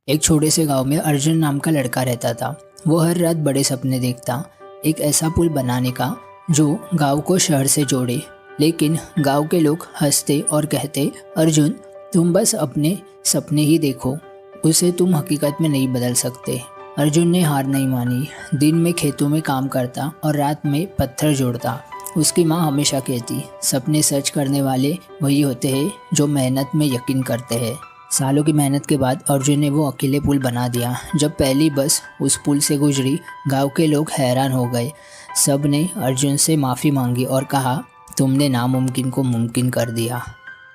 एक छोटे से गांव में अर्जुन नाम का लड़का रहता था। वो हर रात बड़े सपने देखता, एक ऐसा पुल बनाने का जो गांव को शहर से जोड़े। लेकिन गांव के लोग हंसते और कहते, अर्जुन तुम बस अपने सपने ही देखो, उसे तुम हकीकत में नहीं बदल सकते। अर्जुन ने हार नहीं मानी। दिन में खेतों में काम करता और रात में पत्थर जोड़ता। उसकी माँ हमेशा कहती, सपने सच करने वाले वही होते हैं जो मेहनत में यकीन करते हैं। सालों की मेहनत के बाद अर्जुन ने वो अकेले पुल बना दिया। जब पहली बस उस पुल से गुजरी, गांव के लोग हैरान हो गए। सब ने अर्जुन से माफ़ी मांगी और कहा, तुमने नामुमकिन को मुमकिन कर दिया।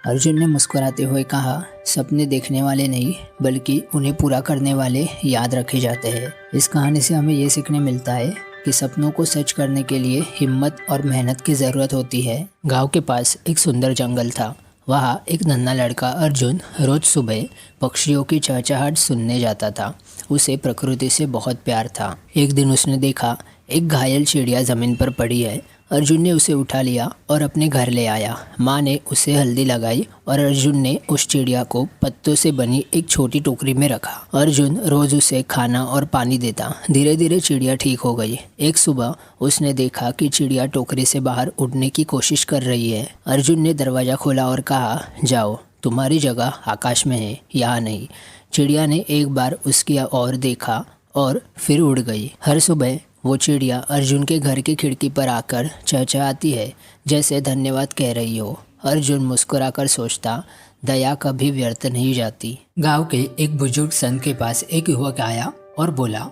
अर्जुन ने मुस्कुराते हुए कहा, सपने देखने वाले नहीं बल्कि उन्हें पूरा करने वाले याद रखे जाते हैं। इस कहानी से हमें ये सीखने मिलता है कि सपनों को सच करने के लिए हिम्मत और मेहनत की ज़रूरत होती है। गांव के पास एक सुंदर जंगल था। वहाँ एक नन्हा लड़का अर्जुन रोज़ सुबह पक्षियों की चहचहाहट सुनने जाता था। उसे प्रकृति से बहुत प्यार था। एक दिन उसने देखा एक घायल चिड़िया ज़मीन पर पड़ी है। अर्जुन ने उसे उठा लिया और अपने घर ले आया। माँ ने उसे हल्दी लगाई और अर्जुन ने उस चिड़िया को पत्तों से बनी एक छोटी टोकरी में रखा। अर्जुन रोज़ उसे खाना और पानी देता। धीरे धीरे चिड़िया ठीक हो गई। एक सुबह उसने देखा कि चिड़िया टोकरी से बाहर उड़ने की कोशिश कर रही है। अर्जुन ने दरवाज़ा खोला और कहा, जाओ, तुम्हारी जगह आकाश में है, यहाँ नहीं। चिड़िया ने एक बार उसकी ओर देखा और फिर उड़ गई। हर सुबह वो चिड़िया अर्जुन के घर की खिड़की पर आकर चहचहाती है, जैसे धन्यवाद कह रही हो। अर्जुन मुस्कुराकर सोचता, दया कभी व्यर्थ नहीं जाती। गांव के एक बुजुर्ग संत के पास एक युवक आया और बोला,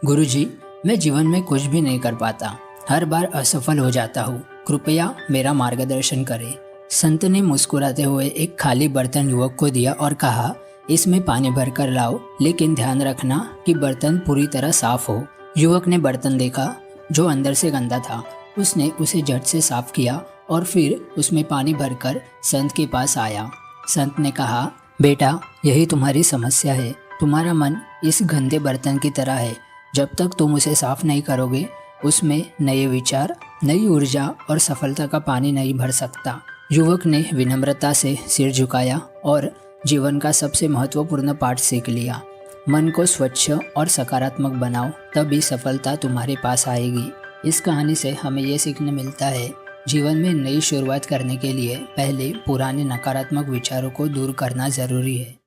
गुरुजी, मैं जीवन में कुछ भी नहीं कर पाता, हर बार असफल हो जाता हूँ, कृपया मेरा मार्गदर्शन करें। संत ने मुस्कुराते हुए एक खाली बर्तन युवक को दिया और कहा, इसमें पानी भरकर लाओ, लेकिन ध्यान रखना कि बर्तन पूरी तरह साफ हो। युवक ने बर्तन देखा जो अंदर से गंदा था। उसने उसे झट से साफ किया और फिर उसमें पानी भरकर संत के पास आया। संत ने कहा, बेटा, यही तुम्हारी समस्या है। तुम्हारा मन इस गंदे बर्तन की तरह है। जब तक तुम उसे साफ नहीं करोगे, उसमें नए विचार, नई ऊर्जा और सफलता का पानी नहीं भर सकता। युवक ने विनम्रता से सिर झुकाया और जीवन का सबसे महत्वपूर्ण पाठ सीख लिया। मन को स्वच्छ और सकारात्मक बनाओ, तभी सफलता तुम्हारे पास आएगी। इस कहानी से हमें ये सीखने मिलता है, जीवन में नई शुरुआत करने के लिए पहले पुराने नकारात्मक विचारों को दूर करना ज़रूरी है।